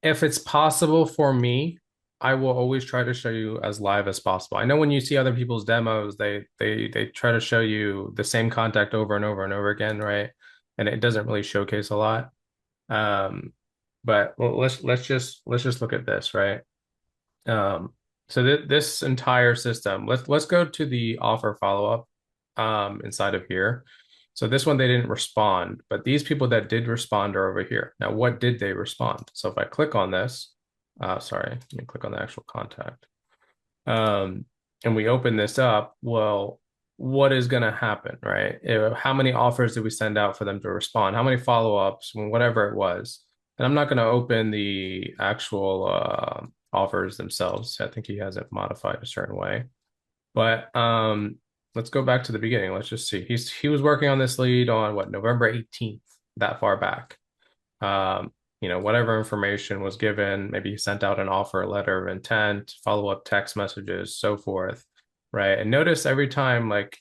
if it's possible for me, I will always try to show you as live as possible. I know when you see other people's demos, they try to show you the same contact over and over and over again, right? And it doesn't really showcase a lot. Um, but let's just look at this, right? Um, so this entire system, let's go to the offer follow-up inside of here. So this one they didn't respond, but these people that did respond are over here. Now, what did they respond? So if I click on this, sorry, let me click on the actual contact. Um, and we open this up, well, what is going to happen, right? How many offers did we send out for them to respond? How many follow-ups, whatever it was? And I'm not going to open the actual offers themselves. I think he has it modified a certain way. But let's go back to the beginning. Let's just see. He was working on this lead on what, November 18th, that far back. Um, whatever information was given, maybe he sent out an offer letter of intent, follow-up text messages, so forth, right? And notice every time, like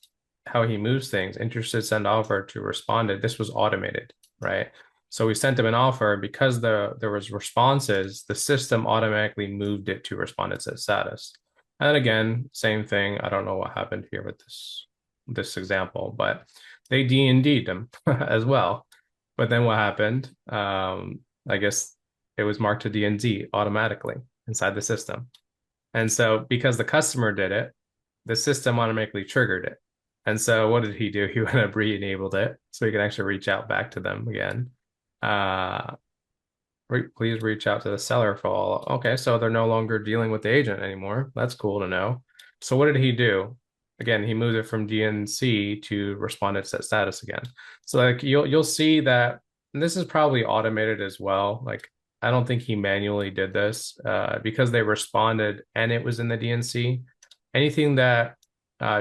how he moves things, interested, send offer to responded, this was automated, right? So we sent him an offer because there was responses, the system automatically moved it to responded set status. And then again, same thing. I don't know what happened here with this example, but they D&D'd him as well. But then what happened? I guess it was marked to DNZ automatically inside the system. And so because the customer did it, the system automatically triggered it. And so what did he do? He went up re-enabled it so he can actually reach out back to them again. Uh, Please reach out to the seller for all. Okay, so they're no longer dealing with the agent anymore. That's cool to know. So what did he do? Again, he moved it from DNC to responded set status again. So like you'll see that this is probably automated as well. Like I don't think he manually did this because they responded and it was in the DNC. Anything that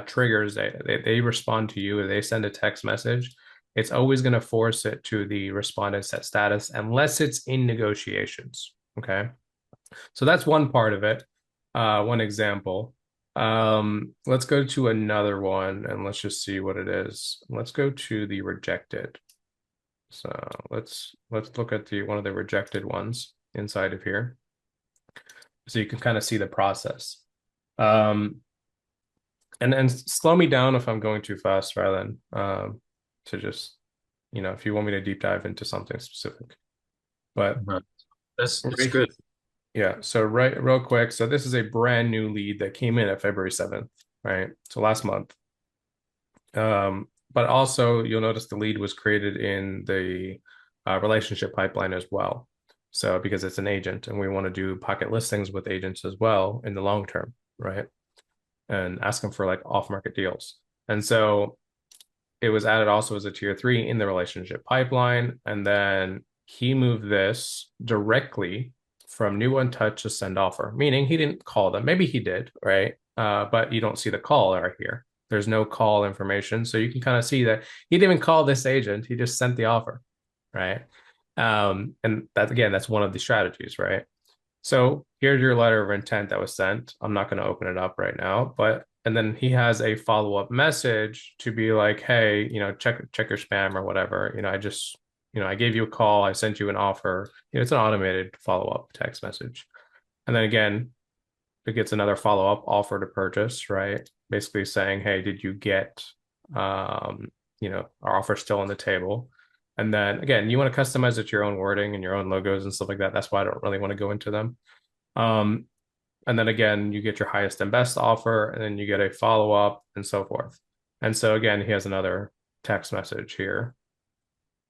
triggers they respond to you or they send a text message, it's always going to force it to the respondent set status unless it's in negotiations. Okay. So that's one part of it, one example. Let's go to another one and let's just see what it is. Let's go to the rejected. So let's look at the one of the rejected ones inside of here. So you can kind of see the process. And slow me down if I'm going too fast rather than to just, if you want me to deep dive into something specific. But Right. That's right, good. yeah. So right, real quick. So this is a brand new lead that came in at February 7th, right? So last month. But also you'll notice the lead was created in the relationship pipeline as well. So because it's an agent and we want to do pocket listings with agents as well in the long term, right? And ask them for like off-market deals. And so it was added also as a tier 3 in the relationship pipeline. And then he moved this directly from new one touch to send offer, meaning he didn't call them. Maybe he did, right? But you don't see the call right here. There's no call information. So you can kind of see that he didn't even call this agent. He just sent the offer, right? And that again, that's one of the strategies, right? So here's your letter of intent that was sent. I'm not going to open it up right now, but and then he has a follow-up message to be like, hey, check your spam or whatever. I gave you a call, I sent you an offer. It's an automated follow-up text message. And then again, it gets another follow-up offer to purchase, right? Basically saying, hey, did you get our offer still on the table? And then again, you want to customize it to your own wording and your own logos and stuff like that. That's why I don't really want to go into them. Um, and then again, you get your highest and best offer, and then you get a follow-up and so forth. And so again, he has another text message here.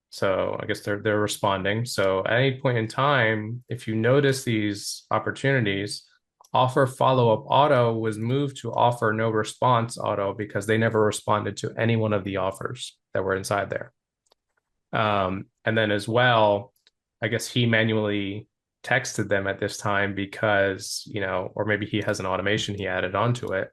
So I guess they're responding. So at any point in time, if you notice these opportunities, offer follow-up auto was moved to offer no response auto because they never responded to any one of the offers that were inside there. And then as well, I guess he manually texted them at this time because, or maybe he has an automation he added onto it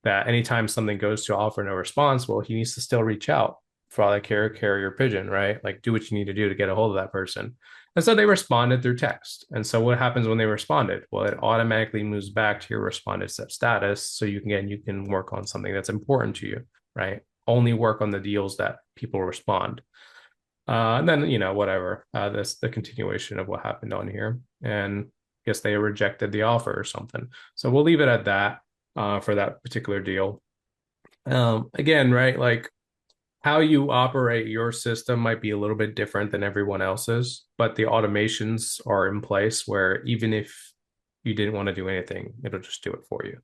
that anytime something goes to offer no response, well, he needs to still reach out for all that carrier pigeon, right? Like do what you need to do to get a hold of that person. And so they responded through text. And so what happens when they responded? Well, it automatically moves back to your responded set status. So you can work on something that's important to you, right? Only work on the deals that people respond. And then, whatever, this the continuation of what happened on here. and I guess they rejected the offer or something. So we'll leave it at that for that particular deal. Again, right, like how you operate your system might be a little bit different than everyone else's, but the automations are in place where even if you didn't want to do anything, it'll just do it for you.